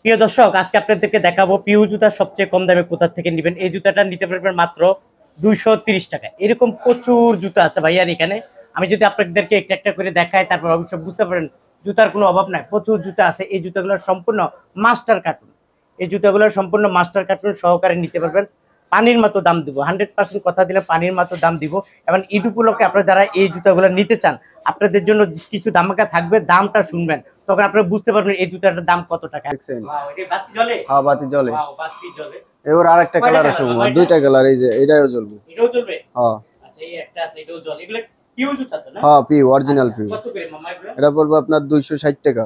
প্রিয় দর্শক, আজকে আপনাদেরকে দেখাবো পিউ জুতা সবচেয়ে কম দামে কোথা থেকে নেবেন। এই জুতাটা নিতে পারবেন মাত্র 230 টাকা। এরকম প্রচুর জুতা আছে ভাইয়ার এখানে। আমি যদি আপনাদেরকে একটা একটা করে দেখাই, তারপর অবশ্য বুঝতে পারেন জুতার কোনো অভাব নাই, প্রচুর জুতা আছে। এই জুতাগুলোর সম্পূর্ণ মাস্টার কার্টুন। এই জুতাগুলোর সম্পূর্ণ মাস্টার কার্টুন সহকারে নিতে পারবেন। পানির মতো দাম দিব, 100% কথা দিলে পানির মতো দাম দিব। এবং ঈদ উপলক্ষে আপনারা যারা এই জুতাগুলো নিতে চান, আপনাদের জন্য কিছু দামাকা থাকবে, দামটা শুনবেন, তখন আপনারা বুঝতে পারবেন এই জুতাটার দাম কত টাকা। ওয়াও, এটা বাতি জ্বলে? হ্যাঁ বাতি জ্বলে। ওয়াও, বাতি জ্বলে। এবার আরেকটা কালার আছে, দুইটা কালার, এই যে এটাও জ্বলবে। এটাও জ্বলবে? হ্যাঁ আচ্ছা, এই একটা আছে, এটাও জ্বলে। এগুলো পিউ জুতা তো না? হ্যাঁ পিউ, অরিজিনাল পিউ। কত করে মামা এগুলো? এটা পড়বে আপনার 260 টাকা।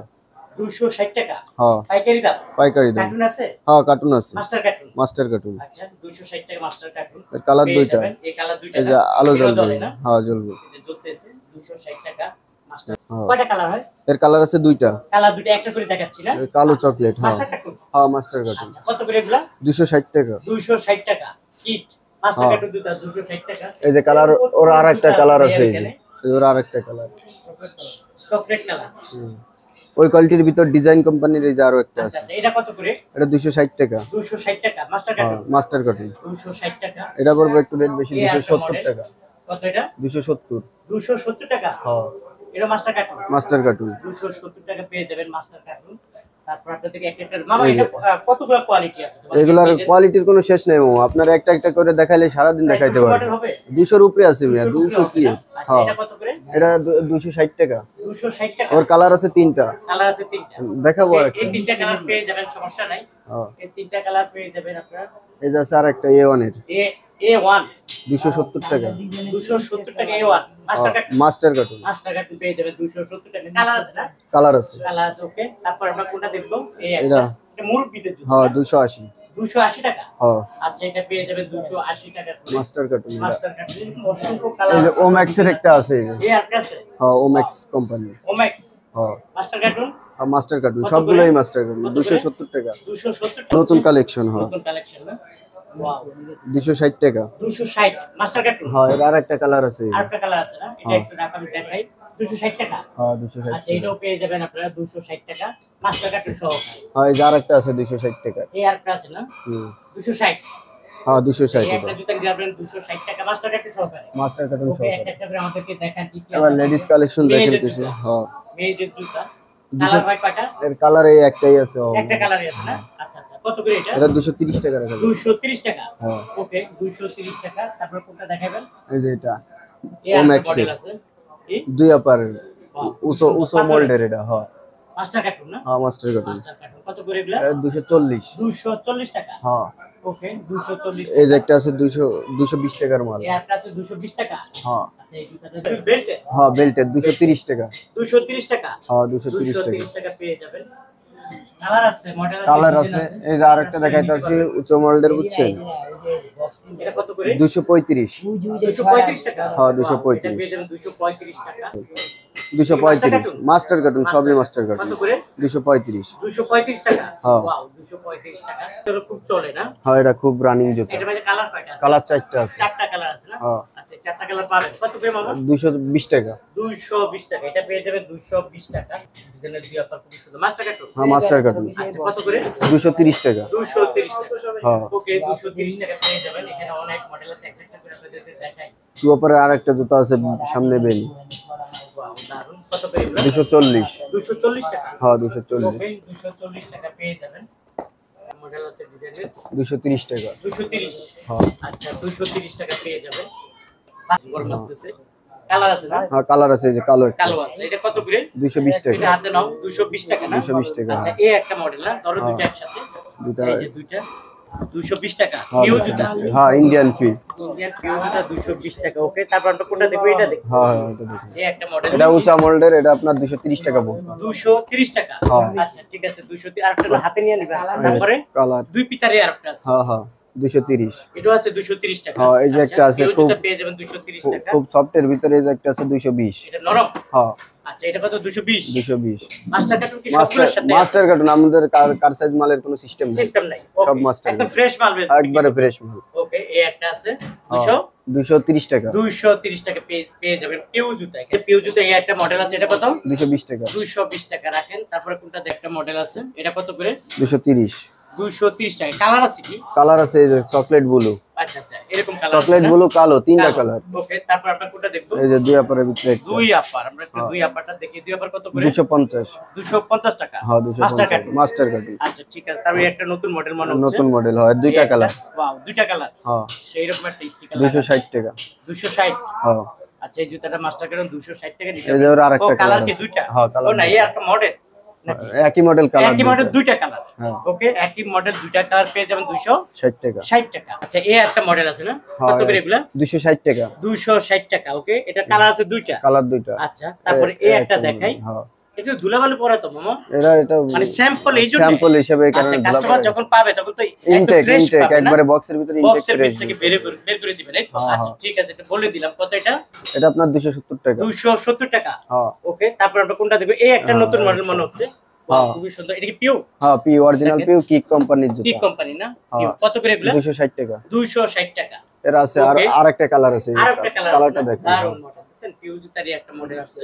260 টাকা? হ্যাঁ পাইকারি দাম? পাইকারি দাম। কার্টুন আছে? হ্যাঁ কার্টুন আছে, মাস্টার কার্টুন। Master cartoon. আচ্ছা, 260 টাকা মাস্টার কার্টুন। এর কালার দুইটা, এই কালার দুইটা, এই যে আলো এটাও জ্বলবে। না? হ্যাঁ জ্বলবে, এই যে জ্বলতেছে। 260 টাকা মাস্টার। হ্যাঁ। কয়টা কালার হয়? এর কালার আছে দুইটা। কালার দুইটা একটা করে দেখাচ্ছি না? এর কালো চকলেট। হ্যাঁ মাস্টার কার্টুন? হ্যাঁ মাস্টার কার্টুন। আচ্ছা, কত করে এগুলা? 260 টাকা। 260 টাকা কিট মাস্টার হ্যাঁ। কার্টুন জুতা 260 টাকা। এই যে কালার, ওর আরেকটা কালার আছে, এই যে ওর আরেকটা কালার চকলেট কালার। ওই কোয়ালিটির ভিতর ডিজাইন কোম্পানির এই যে আরো একটা আছে। আচ্ছা, এটা কত করে? এটা 260 টাকা। 260 টাকা মাস্টার হ্যাঁ কার্টুন। Master cartoon. 260 টাকা। এটা পড়বে একটু রেট বেশি, এই একটা 270 মডেল। টাকা। কত এটা? 270। 270 টাকা? হ্যাঁ এটা মাস্টার কার্টুন। Master cartoon. 270 টাকা পেয়ে যাবেন মাস্টার কার্টুন। তারপর আপনাদেরকে একটা একটা মামা, এটা কতগুলো কোয়ালিটি আছে তোমার? এগুলার কোয়ালিটির কোনো শেষ নেই মামা, আপনার একটা একটা করে দেখাইলে সারা দিন দেখাইতে পারবেন। 200 এর উপরে আছে মিয়া, 200 কি? হ্যাঁ এটা কত করে? এটা 260 টাকা। 260 টাকা। ওর কালার আছে তিনটা। কালার আছে তিনটা। দেখাবো এই একটা। তিনটা কালার পেয়ে যাবেন, সমস্যা নাই। হ্যাঁ এই তিনটা কালার পেয়ে যাবেন আপনারা। এই যে আছে আরেকটা A1 এর, A1 270 টাকা। 270 টাকা A1 master carton. Master carton. Master cartoon পেয়ে যাবেন 270 টাকা। কালার আছে না? কালার আছে। কালার আছে, ওকে। তারপর আমরা কোনটা দেখব? এই এটা একটা, এটা মুরব্বিদের জুতা। হ্যাঁ 280। 280 টাকা? হ্যাঁ আচ্ছা, এটা পেয়ে যাবেন 280 টাকা করে। Master carton. মাস্টার কার্টুন অসংখ্য এই কালার যে আছে। ওম্যাক্স এর একটা আছে, এই যে এই আর আছে? হ্যাঁ ওম্যাক্স কোম্পানি। ওম্যাক্স হ্যাঁ মাস্টার কার্টুন। আর মাস্টার কার্টুন কত সবগুলোই করে? Master cartoon. কত করে? 270 টাকা। 270 টাকা। নতুন কালেকশন। হ্যাঁ নতুন কালেকশন না? ওয়াও, 260 টাকা। 260 মাস্টার কার্টুন। হ্যাঁ এর আরেকটা কালার আছে, এই যে। আরেকটা কালার আছে না? এটা একটু রাখ, আমি দেখাই। 260 টাকা? হ্যাঁ 260 আচ্ছা, এটাও পেয়ে যাবেন আপনারা 260 টাকা মাস্টার কার্টুন সহকারে। হ্যাঁ এই যে আরেকটা আছে 260 টাকা। এই আরেকটা আছে না? হুম 260। হ্যাঁ 260 এই টাকা একটা জুতা দিবেন 260 টাকা মাস্টার কার্টুন সহকারে। মাস্টার কার্টুন ওকে, সহ। একটা একটা করে আমাদেরকে দেখান কি কি এবার আছে। লেডিস কালেকশন দেখেন মেয়েদের কিছু। জুতা। হ্যাঁ মেয়েদের জুতা। কালার হয় কয়টা? এর কালার এই একটাই আছে। একটা কালারই আছে না? আচ্ছা আচ্ছা, কত করে এটা? এটা 230 টাকা রাখা যাবে। 230 টাকা। হ্যাঁ ওকে, 230 টাকা। তারপর কোনটা দেখাবেন? এই যে এটা এই আর ওম্যাক্স মডেল এর আছে। এই দুই আপার বাহ, উঁচু উঁচু মোল্ডের এটা। হ্যাঁ মাস্টার কার্টুন না? হ্যাঁ মাস্টার কার্টুন। মাস্টার কার্টুন কত করে এগুলা? এটা 240। 240 টাকা। হ্যাঁ ওকে, 240 এই যে টাকা। একটা আছে 220 টাকার মাল। এই আরেকটা আছে 220 টাকা। হ্যাঁ আচ্ছা, এই জুতাটা বেল্ট হ্যাঁ বেল্টের 230 টাকা। 230 টাকা। হ্যাঁ 230 টাকা। 230 টাকা পেয়ে যাবেন। কালার আছে, মডেল আছে, কালার ডিজাইন আছে। এই যে আরেকটা দেখাইতে আছে উঁচু মোল্ডের, বুঝছেন? এটা কত করে? 235। 235 টাকা। হ্যাঁ এটা 235। পেয়ে যাবেন 235 টাকা। 235 মাস্টার কার্টুন, সবই মাস্টার কত কার্টুন। করে? 235। 235 টাকা। হ্যাঁ। ওয়াও, 235 টাকা। এটা খুব চলে না? হ্যাঁ এটা খুব রানিং জুতা। এটার মধ্যে কালার কয়টা আছে? কালার 4টা আছে। চারটা কালার আছে না? হ্যাঁ আচ্ছা, চারটা কালার পাবেন। কত করে মামা? 220 টাকা। 220 টাকা। এটা পেয়ে যাবেন 220 টাকা। ডিজাইনের দুই আপনার খুব সুন্দর। Master cartoon. হ্যাঁ মাস্টার কার্টুন। আচ্ছা, কত করে? 230 টাকা। 230 টাকা। হ্যাঁ ওকে, 230 টাকা পেয়ে যাবেন। এখানে অনেক মডেল আছে, একটা একটা করে আপনাদেরকে দেখাই। টুপারে আরেকটা জুতা আছে সামনে বেল, ওয়াও, দারুণ। কত করে এগুলো? 240। 240 টাকা। হ্যাঁ 240। ওকে, 240 টাকা পেয়ে যাবেন। মডেল আছে ডিজাইনের 230 টাকা। 230। হ্যাঁ আচ্ছা, 230 টাকা পেয়ে যাবেন। গরম আসতেছে। কালার আছে না? হ্যাঁ কালার আছে, এই যে কালো একটা, কালো আছে। এটা কত করে? 220 টাকা। এটা হাতে নাও, 220 টাকা না? 220 টাকা। আচ্ছা, এই একটা মডেল না? ধরো দুইটা একসাথে। দুইটা। এই যে দুইটা 220 টাকা। হ্যাঁ পিও জুতা। হ্যাঁ ইন্ডিয়ান পি। ইন্ডিয়ান পিও জুতা 220 টাকা। ওকে, তারপর আমরা কোনটা দেখবো? এটা দেখবো। হ্যাঁ হ্যাঁ এটা দেখুন। এই একটা মডেল। এটা উঁচা মোল্ডের, এটা আপনার 230 টাকা পড়বে। 230 টাকা। হ্যাঁ। আচ্ছা, ঠিক আছে। 230। আরেকটা হাতে নিয়ে নিবেন। তারপরে কালার দুই পিতারে আরেকটা আছে। হ্যাঁ হ্যাঁ 230। এটাও আছে 230 টাকা। হ্যাঁ, এই যে একটা আছে পিও খুব জুতা পেয়ে যাবেন 230 টাকা। খুব সফটের ভিতরে, এই যে একটা আছে 220। এটা নরম। হ্যাঁ আচ্ছা এটা কত 220? 220 মাস্টার কার্টুন কি মাস্টার সবগুলোর সাথে মাস্টার কার্টুন আমাদের কার সাইজ মালের কোনো সিস্টেম নেই, সিস্টেম নাই? সব ওকে মাস্টার একদম ফ্রেশ মাল একবারে ফ্রেশ মাল। ওকে এই একটা আছে 200 230 টাকা 230 টাকা পেয়ে যাবেন পিউ জুতা। পিউ জুতা এই একটা মডেল আছে, এটা কত? 220 টাকা 220 টাকা রাখেন। তারপরে কোনটা একটা মডেল আছে, এটা কত করে? 230 230 টাকা। কালার আছে কি? কালার আছে এই যে চকলেট ব্লু, আচ্ছা আচ্ছা এরকম কালার চকলেট ব্লু কালো, তিনটা কালার। ওকে তারপর আমরা কোনটা দেখবো? এই যে দুই আপারের ভিতরে একটা। দুই আপার, আমরা একটু দুই আপারটা দেখি। দুই আপার কত করে? 250 250 টাকা। হ্যাঁ মাস্টার 250 কার্টুন। মাস্টার কার্টুন আচ্ছা ঠিক আছে, তারপরে একটা নতুন মডেল মনে হচ্ছে। নতুন মডেল হয়, দুইটা কালার। ওয়াও দুইটা কালার। হ্যাঁ সেই রকম একটা স্টিকার 260 টাকা 260। হ্যাঁ। আচ্ছা এই জুতাটা মাস্টার কার্টুন 260 টাকা নিতে এই যে ওর আরেকটা কালার কালার কি আছে। দুইটা? হ্যাঁ কালার ও না এই একটা মডেল নাকি? একই মডেল কালার, একই মডেল দুইটা কালার। হ্যাঁ। ওকে একই মডেল দুইটা কালার পেয়ে যাবেন 260 টাকা 260 টাকা। আচ্ছা এই একটা মডেল আছে না, কত করে এগুলা? 260 টাকা 260 টাকা। ওকে এটা কালার আছে দুইটা। কালার দুইটা। আচ্ছা তারপরে এই একটা দেখাই। হ্যাঁ এটা ধুলাবালি পড়া তো মামা, এটা মানে স্যাম্পল এই জন্য। স্যাম্পল হিসেবে এই কারণে আচ্ছা কাস্টমার যখন পাবে তখন তো ইনটেক একবারে বক্সের ভিতরে ইনটেক বক্সের ফ্রেশ থেকে বের করে দিবেন এই তো। হ্যাঁ, আচ্ছা ঠিক আছে, এটা বলে দিলাম। কত এটা? এটা আপনার 270 টাকা 270 টাকা। হ্যাঁ ওকে তারপর আমরা কোনটা দেখব? এই একটা নতুন মডেল মনে হচ্ছে। বাহ, খুবই সুন্দর। এটা কি পিউ? হ্যাঁ পিউ অরিজিনাল পিউ কিক কোম্পানির জুতা। কিক কোম্পানি না? পিউ কত করে এগুলা? 260 টাকা 260 টাকা। এর আছে আর আরেকটা কালার আছে, আরেকটা কালার কালারটা দেখেন। দারুণ মডেল দেখছেন, পিউ জুতারই একটা মডেল আছে।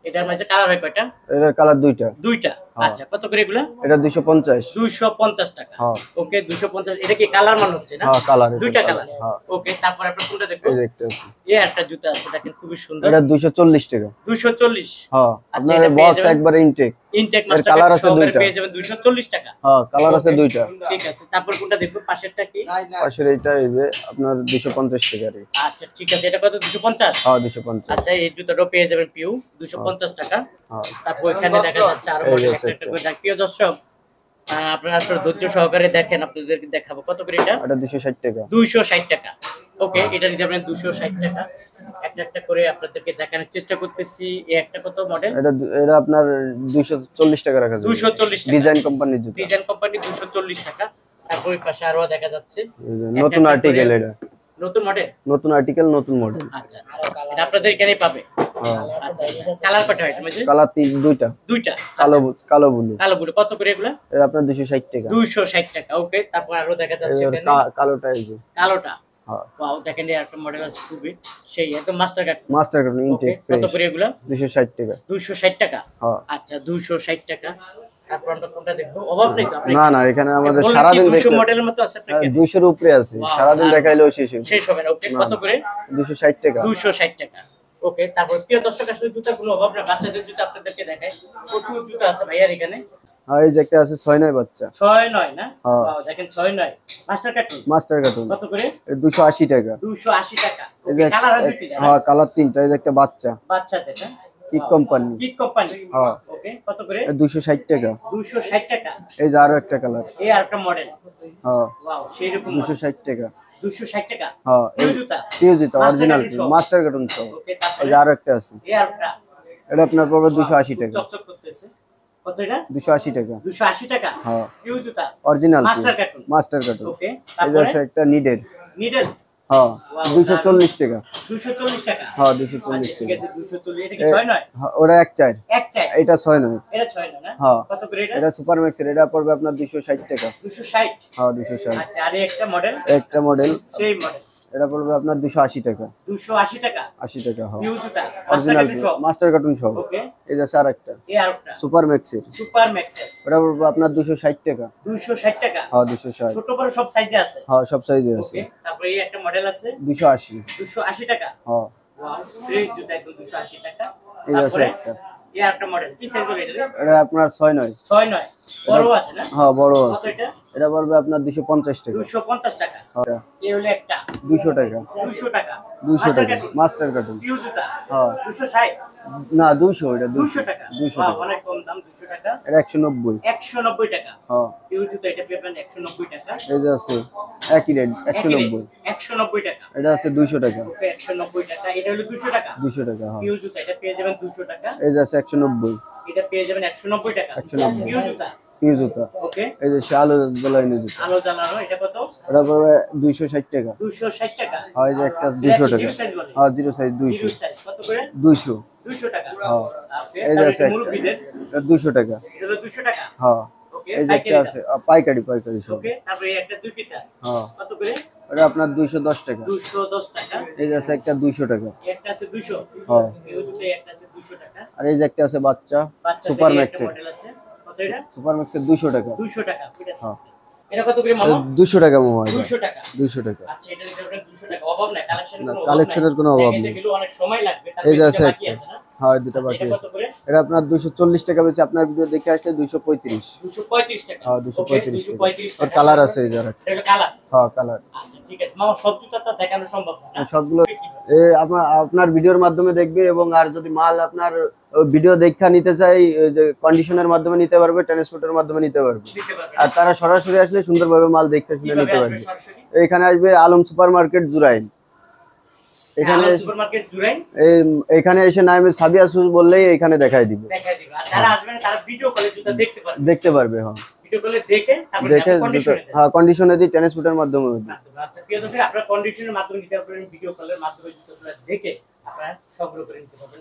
এটার মাঝে কালার হয় কয়টা? এর কালার দুইটা দুইটা। আচ্ছা কত করে এগুলা? এটা 250 250 টাকা। হ্যাঁ ওকে 250। এটা কি কালার মনে হচ্ছে না? হ্যাঁ কালার দুইটা কালার। হ্যাঁ ওকে তারপর আমরা কোনটা দেখব? এই যে একটা আছে এই একটা জুতা আছে দেখেন, খুবই সুন্দর। এটা 240 টাকা 240। হ্যাঁ আচ্ছা, আপনার এটা পেয়ে বক্স যাবেন। একবারে ইনটেক। ইনটেক এর মাস্টার কালার কার্ড আছে সহকারে দুইটা। পেয়ে যাবেন 240 টাকা। হ্যাঁ কালার আছে ওকে, দুইটা। ঠিক আছে তারপর কোনটা দেখব? পাশেরটা কি? পাশের এইটা এই যে আপনার 250 টাকা রে। আচ্ছা ঠিক আছে, এটা কত? 250। হ্যাঁ 250 আচ্ছা এই জুতাটাও পেয়ে যাবেন পিউ 250 টাকা। হ্যাঁ তারপর এখানে দেখা যাচ্ছে আরো মডেল একটা করে দেখ। প্রিয় দর্শক আপনারা আসলে ধৈর্য সহকারে দেখেন, আপনাদেরকে দেখাবো। কত করে এটা? এটা 260 টাকা 260 টাকা। ওকে এটা নিতে পারেন 260 টাকা। একটা একটা করে আপনাদেরকে দেখানোর চেষ্টা করতেছি। এই একটা কত মডেল? এটা আপনার 240 টাকা রাখা যাবে 240 টাকা। ডিজাইন কোম্পানির জুতা। ডিজাইন কোম্পানি 240 টাকা। তারপর ওই পাশে আরো দেখা যাচ্ছে এই যে নতুন আর্টিকেল, এটা নতুন মডেল। নতুন আর্টিকেল নতুন মডেল। আচ্ছা আচ্ছা এটা আপনাদের এখানেই পাবে। হ্যাঁ আচ্ছা কালার কত হয় তোমাদের? কালার দুইটা দুইটা। কালো কালো ব্লু। কালো গুলো কত করে এগুলা? এটা আপনার 260 টাকা 260 টাকা। ওকে তারপর আরো দেখা যাচ্ছে এখানে কালোটা এই যে কালোটা। হ্যাঁ ওয়াও দেখেন এই একটা মডেল আছে, খুবই সেই একদম master card. Master card okay intake কত করে এগুলা? 260 টাকা 260 টাকা। হ্যাঁ। আচ্ছা 260 টাকা। তারপর আমরা কোনটা দেখবো? অভাব নেই তো আপনি? না না এখানে আমাদের বললেন সারা কি দিন 200 দেখলে মডেলের মতো আছে আপনাকে? 200 এর উপরে আছে, Wow, সারা দিন দারুণ। দেখাইলেও শেষ হবে শেষ হবে না। ওকে না, কত না। করে? 260 টাকা 260 টাকা। ওকে তারপর প্রিয় দর্শক আসলে জুতাগুলো অভাব না, বাচ্চাদের জুতা আপনাদেরকে দেখাই। প্রচুর জুতা আছে ভাইয়ার এখানে। আর এই যে একটা আছে 6-9 বাচ্চা 6-9 না? হ্যাঁ। ওয়াও দেখেন 6-9 মাস্টার কার্টুন মাস্টার কার্টুন কত করে? 280 টাকা 280 টাকা। এই যে কালার হয় দুইটা। হ্যাঁ কালার তিনটা। এই যে একটা বাচ্চা বাচ্চাদের না? Kick company kick company. হ্যাঁ। ওকে কত করে? 260 টাকা 260 টাকা। এই যে আরো একটা কালার এই আরেকটা মডেল। হ্যাঁ ওয়াও সেই রকম 260 টাকা 260 টাকা। হ্যাঁ এই জুতা। পিউ জুতা Master অরিজিনাল cartoon সহ। মাস্টার কার্টুন সহ। ওকে এই তারপরে যে আরো একটা আছে, এই আরেকটা। এটা আপনার পড়বে 280 টাকা চকচক করতেছে। কত এটা? 280 টাকা 280 টাকা। হ্যাঁ পিউ জুতা original master carton. Master carton. Okay এই যে তারপরে আছে একটা নিডের নিডল হ্যাঁ Wow, 240 টাকা 240 টাকা। হ্যাঁ 240 আচ্ছা, ঠিক টাকা আছে 240। এটা কি 6-9? হ্যাঁ, ওরা এক চার এক চাই। এটা 6-9 এটা 6-9 না? হ্যাঁ কত করে এটা? এটা সুপার ম্যাক্সের, এটা পড়বে আপনার 260 টাকা 260। হ্যাঁ 260 আচ্ছা আর এই একটা মডেল একটা মডেল সেই মডেল এটা পড়বে আপনার 280 টাকা 280 টাকা। 80 টাকা হ্যাঁ পিউ জুতা মাস্টার অরিজিনাল কার্টুন সহ। মাস্টার কার্টুন সহ। ওকে এই যে আর একটা এই আরেকটা সুপার ম্যাক্সের, সুপার ম্যাক্স ওটা পড়বে আপনার 260 টাকা 260 টাকা। হ্যাঁ 260 ছোট বড় সব সাইজে আছে। হ্যাঁ সব সাইজে আছে। ওকে তারপরে এই একটা মডেল আছে 280 280 টাকা। হ্যাঁ ওয়াও এই জুতা একদম 280 টাকা। এই আছে তারপরে একটা, এই একটা মডেল কি সাইজ বলে এটা? এটা আপনার 6-9 6-9 বড় আছে না? হ্যাঁ বড় কত আছে, এটা? এটা পড়বে আপনার 250 টাকা 250 টাকা। হ্যাঁ এই হলো একটা 200 টাকা 200 টাকা 200 মাস্টার টাকা কার্টুন মাস্টার কার্টুন পিউ জুতা হ্যাঁ 260 না 200 এটা 200 টাকা। 200 ওয়াও, টাকা অনেক কম দাম 200 টাকা। এটা 190 190 টাকা। হ্যাঁ পিউ জুতা এটা পেবেন 190 টাকা। এই যে আছে একই রেট 190 190 টাকা। এটা আছে 200 টাকা ওকে 190 টাকা। এটা হলো 200 টাকা। 200 টাকা হ্যাঁ পিউ জুতা এটা পেয়ে যাবেন 200 টাকা। এই যে আছে 190 এটা পেয়ে যাবেন 190 টাকা। 190 পিউ জুতা পিউ জুতা ওকে এই যে শালো জলাইনি জুতা আলো জ্বালানো এটা কত? এটা পড়বে 260 টাকা 260 টাকা। আর এই যে একটা 200 টাকা জিরো সাইজ বলে? হ্যাঁ জিরো সাইজ জিরো 200 সাইজ কত করে? 200 200 টাকা। হ্যাঁ ওকে, এই যে তাহলে আছে এটা একটা, মুরব্বিদের, এটা 200 টাকা। এটা হলো 200 টাকা। হ্যাঁ ওকে, এই যে একটা পাইকারি আছে পাইকারি পাইকারি সব। ওকে, তারপরে এই একটা 2 পিতা হ্যাঁ কত করে? এটা আপনার 210 টাকা। 210 টাকা। এই যে আছে একটা 200 টাকা। এই একটা আছে 200। হ্যাঁ এই হচ্ছে একটা আছে 200 টাকা। আর এই যে একটা আছে বাচ্চা বাচ্চাদের সুপার এই একটা ম্যাক্সের, মডেল আছে। কত এটা? সুপার ম্যাক্সের 200 টাকা। 200 টাকা। এটা হ্যাঁ এটা কত করে মামা? 200 টাকা মামা এটা। 200 টাকা। 200 টাকা। আচ্ছা, এটা নিতে পারবেন 200 টাকা। অভাব নাই, কালেকশনের না কোনো অভাব নাই। কালেকশনের কোনো অভাব দেখাইতে নেই। গেলেও অনেক সময় লাগবে। এই তারপরে যে এটা আছে বাকি একটা, আছে না? হ্যাঁ দুটো আচ্ছা, বাকি এটা আছে। কত করে? এটা আপনার 240 টাকা বেচে, আপনার ভিডিও দেখে আসলে 235। 235 টাকা। হ্যাঁ ওকে, 235 টাকা। 235 ওর টাকা। কালার আছে এই যে আরেকটা। এটা হলো কালার। হ্যাঁ কালার। আচ্ছা, ঠিক আছে মামা, সব জুতাটা দেখানো সম্ভব না, না? সবগুলো কিভাবে? আপনার ভিডিওর মাধ্যমে দেখবে, এবং আর যদি মাল আপনার ভিডিও দেখা নিতে চাই, ওই যে কন্ডিশনের মাধ্যমে নিতে পারবে, ট্রান্সপোর্টের মাধ্যমে নিতে পারবে। দিতে পারবেন। আর তারা সরাসরি আসলে সুন্দরভাবে মাল দেখে শুনে কিভাবে নিতে আসবে পারবে। সরাসরি? এখানে আসবে আলম সুপার মার্কেট জুরাইন। এখানে আলম সুপারমার্কেট জুরাইন এখানে এসে নামে সাবিয়া সুজ বললেই এখানে দেখাই দিবে, দেখাই দিবে। আর যারা আসবেন তারা ভিডিও কলে জুতা দেখতে পারবে। দেখতে পারবে। হ্যাঁ ভিডিও কলে দেখে তারপরে দেখে কন্ডিশনে দেন। হ্যাঁ কন্ডিশনে দিই, ট্রান্সপোর্টের মাধ্যমে দিই। আচ্ছা, প্রিয় দর্শক, আপনারা কন্ডিশনের মাধ্যমে নিতে পারবেন, ভিডিও কলের মাধ্যমে জুতাগুলো দেখে আপনারা সংগ্রহ করে নিতে পারবেন।